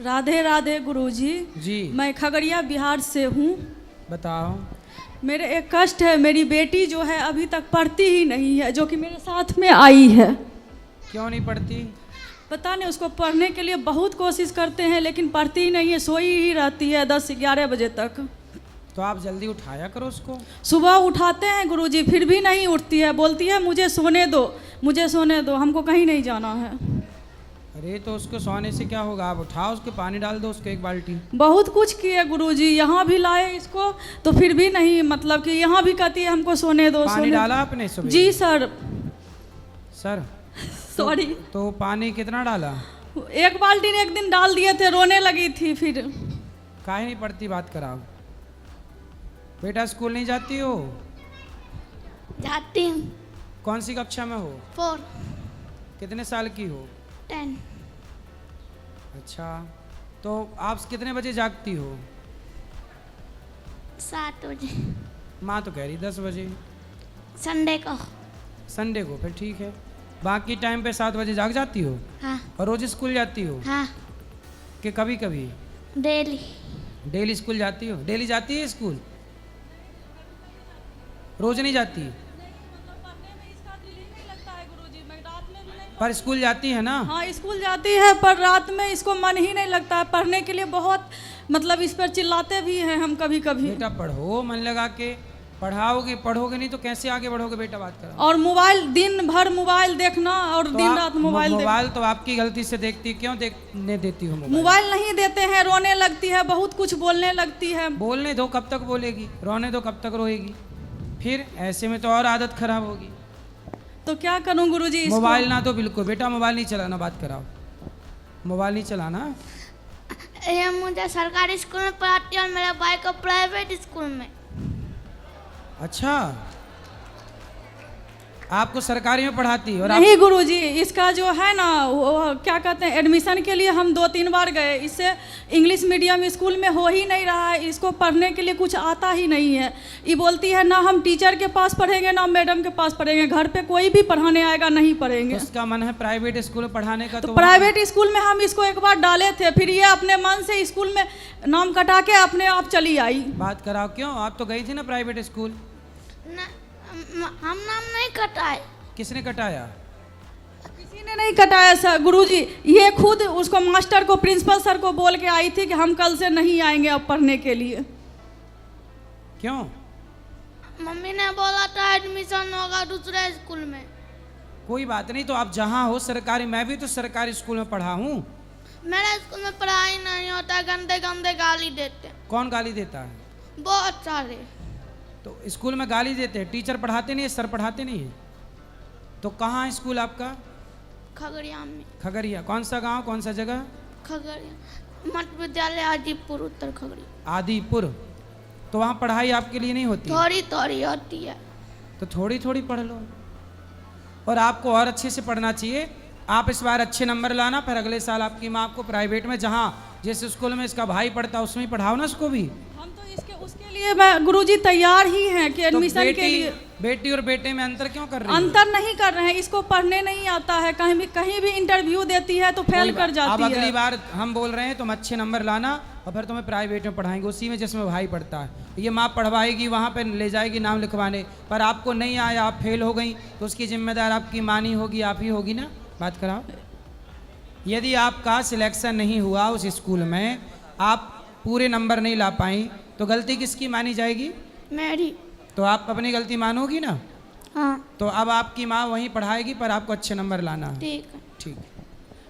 राधे राधे गुरुजी। जी मैं खगड़िया बिहार से हूँ। बताओ। मेरे एक कष्ट है, मेरी बेटी जो है अभी तक पढ़ती ही नहीं है, जो कि मेरे साथ में आई है। क्यों नहीं पढ़ती? पता नहीं, उसको पढ़ने के लिए बहुत कोशिश करते हैं लेकिन पढ़ती ही नहीं है, सोई ही रहती है 10-11 बजे तक। तो आप जल्दी उठाया करो उसको। सुबह उठाते हैं गुरुजी, फिर भी नहीं उठती है, बोलती है मुझे सोने दो, मुझे सोने दो, हमको कहीं नहीं जाना है। अरे तो उसको सोने से क्या होगा? आप उठाओ उसको, पानी डाल दो उसको 1 बाल्टी। बहुत कुछ किए गुरुजी, यहाँ भी लाए इसको तो फिर भी नहीं, मतलब कि यहाँ भी कहती है हमको सोने दो। पानी डाला आपने सुबह? जी सर। Sir sorry. तो पानी कितना डाला? 1 बाल्टी एक दिन डाल दिए थे, रोने लगी थी फिर। काहे नहीं पढ़ती? बात कराओ। बेटा स्कूल नहीं जाती हो? जाती हूँ। कौन सी कक्षा में हो? 4 कितने साल की हो? 10 अच्छा, तो आप कितने बजे जागती हो? 7 बजे माँ तो कह रही 10 बजे। संडे को। संडे को? फिर ठीक है। बाकी टाइम पे 7 बजे जाग जाती हो? हाँ और रोज स्कूल जाती हो हाँ कि कभी कभी? डेली। डेली स्कूल जाती हो? डेली जाती है स्कूल? रोज नहीं जाती? पर स्कूल जाती है ना? हाँ स्कूल जाती है, पर रात में इसको मन ही नहीं लगता है पढ़ने के लिए, बहुत मतलब इस पर चिल्लाते भी हैं हम कभी कभी। बेटा पढ़ो, मन लगा के पढ़ाओगे, पढ़ोगे नहीं तो कैसे आगे बढ़ोगे बेटा? बात करो। और मोबाइल, दिन भर मोबाइल देखना और तो दिन रात मोबाइल मोबाइल तो आपकी गलती से देखती, क्यों देखने देती हो मोबाइल? मोबाइल नहीं देते हैं, रोने लगती है, बहुत कुछ बोलने लगती है। बोलने दो, कब तक बोलेगी? रोने दो, कब तक रोएगी? फिर ऐसे में तो और आदत खराब होगी। तो क्या करूं गुरुजी इसको? मोबाइल ना तो बिल्कुल बेटा, मोबाइल नहीं चलाना। बात कराओ, मोबाइल नहीं चलाना। ये मुझे सरकारी स्कूल में पढ़ाती है और मेरे भाई को प्राइवेट स्कूल में। अच्छा, आपको सरकारी में पढ़ाती और नहीं गुरुजी, इसका जो है ना वो क्या कहते हैं, एडमिशन के लिए हम 2-3 बार गए, इससे इंग्लिश मीडियम स्कूल में हो ही नहीं रहा है, इसको पढ़ने के लिए कुछ आता ही नहीं है। ये बोलती है ना हम टीचर के पास पढ़ेंगे ना मैडम के पास पढ़ेंगे, घर पे कोई भी पढ़ाने आएगा नहीं पढ़ेंगे। उसका मन है प्राइवेट स्कूल में पढ़ाने का। तो प्राइवेट स्कूल में हम इसको एक बार डाले थे, फिर ये अपने मन से स्कूल में नाम कटा के अपने आप चली आई। बात कराओ। क्यों? आप तो गई थी ना प्राइवेट स्कूल। हम नाम नहीं कटाए। किसने कटाया? किसी ने नहीं कटाया सर गुरुजी, ये खुद उसको मास्टर को, प्रिंसिपल सर को बोल के आई थी कि हम कल से नहीं आएंगे अब पढ़ने के लिए। क्यों? मम्मी ने बोला था एडमिशन होगा दूसरे स्कूल में। कोई बात नहीं, तो आप जहाँ हो सरकारी, मैं भी तो सरकारी स्कूल में पढ़ा हूँ। मेरे स्कूल में पढ़ाई नहीं होता, गंदे गंदे गाली देते। कौन गाली देता है? बहुत सारे। तो स्कूल में गाली देते हैं, टीचर पढ़ाते नहीं है, सर पढ़ाते नहीं है। तो कहाँ है स्कूल आपका? खगड़िया में। खगड़िया? कौन सा गांव, कौन सा जगह? खगड़िया मध्य विद्यालय आदिपुर, उत्तर खगड़िया। आदिपुर। तो वहाँ पढ़ाई आपके लिए नहीं होती? थोड़ी थोड़ी होती है। तो थोड़ी थोड़ी पढ़ लो, और आपको और अच्छे से पढ़ना चाहिए। आप इस बार अच्छे नंबर लाना, फिर अगले साल आपकी माँ आपको प्राइवेट में, जहाँ जिस स्कूल में इसका भाई पढ़ता है उसमें ही पढ़ाओ ना उसको भी। हम तो उसके लिए मैं गुरुजी तैयार ही हैं कि एडमिशन के लिए। बेटी और बेटे में अंतर क्यों कर रही है? अंतर नहीं कर रहे हैं, इसको पढ़ने नहीं आता है, कहीं भी इंटरव्यू देती है तो फेल कर जाती है। अब अगली बार हम बोल रहे हैं तुम अच्छे नंबर लाना, और फिर तुम्हें प्राइवेट में पढ़ाएंगे, उसी में जिसमें भाई पढ़ता है। ये माँ पढ़वाएगी, वहाँ पे ले जाएगी नाम लिखवाने, पर आपको नहीं आया, आप फेल हो गई, तो उसकी जिम्मेदार आपकी माँ नहीं होगी, आप ही होगी ना। बात कराओ। यदि आपका सिलेक्शन नहीं हुआ उस स्कूल में, आप पूरे नंबर नहीं ला पाई, तो गलती किसकी मानी जाएगी? मेरी। तो आप अपनी गलती मानोगी ना? हाँ तो अब आपकी माँ वहीं पढ़ाएगी, पर आपको अच्छे नंबर लाना है। ठीक है। ठीक है,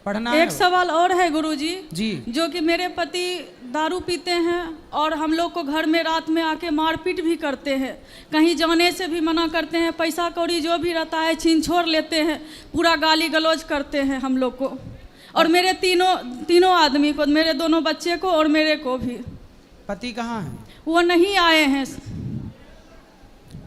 पढ़ना है। एक सवाल और है गुरुजी जी। जो कि मेरे पति दारू पीते हैं और हम लोग को घर में रात में आके मारपीट भी करते हैं, कहीं जाने से भी मना करते हैं, पैसा कौड़ी जो भी रहता है छीन छोड़ लेते हैं, पूरा गाली गलौज करते हैं हम लोग को, और मेरे तीनों आदमी को, मेरे दोनों बच्चे को और मेरे को भी। पति कहाँ है? वो नहीं आए हैं।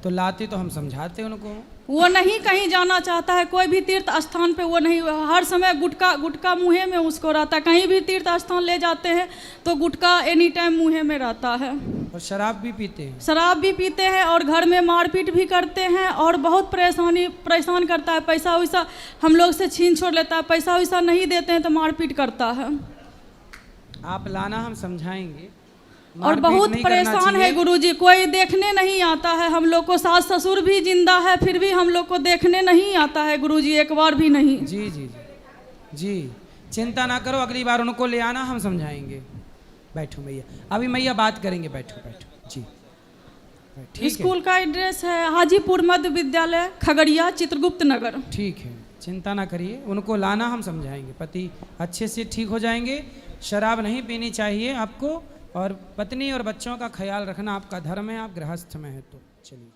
तो लाते तो हम समझाते उनको। वो नहीं कहीं जाना चाहता है, कोई भी तीर्थ स्थान पे वो नहीं, हर समय गुटखा मुँहे में उसको रहता है, कहीं भी तीर्थ स्थान ले जाते हैं तो गुटखा एनी टाइम मुँहे में रहता है। और शराब भी पीते हैं? शराब भी पीते हैं और घर में मारपीट भी करते हैं, और बहुत परेशान करता है, पैसा वैसा हम लोग से छीन छोड़ लेता है, पैसा वैसा नहीं देते हैं तो मारपीट करता है। आप लाना, हम समझाएंगे। और मारपीट बहुत नहीं करना परेशान है चाहिए। गुरुजी, कोई देखने नहीं आता है हम लोग को। सास ससुर भी जिंदा है फिर भी हम लोग को देखने नहीं आता है गुरुजी, एक बार भी नहीं। जी जी जी जी, चिंता ना करो, अगली बार उनको ले आना, हम समझाएंगे। बैठो मैया, अभी मैया बात करेंगे, बैठो बैठो जी। ठीक है, स्कूल का एड्रेस है हाजीपुर मध्य विद्यालय, खगड़िया, चित्रगुप्त नगर। ठीक है, चिंता ना करिए, उनको लाना, हम समझाएंगे। पति अच्छे से ठीक हो जाएंगे। शराब नहीं पीनी चाहिए आपको, और पत्नी और बच्चों का ख्याल रखना आपका धर्म है, आप गृहस्थ में है तो। चलिए।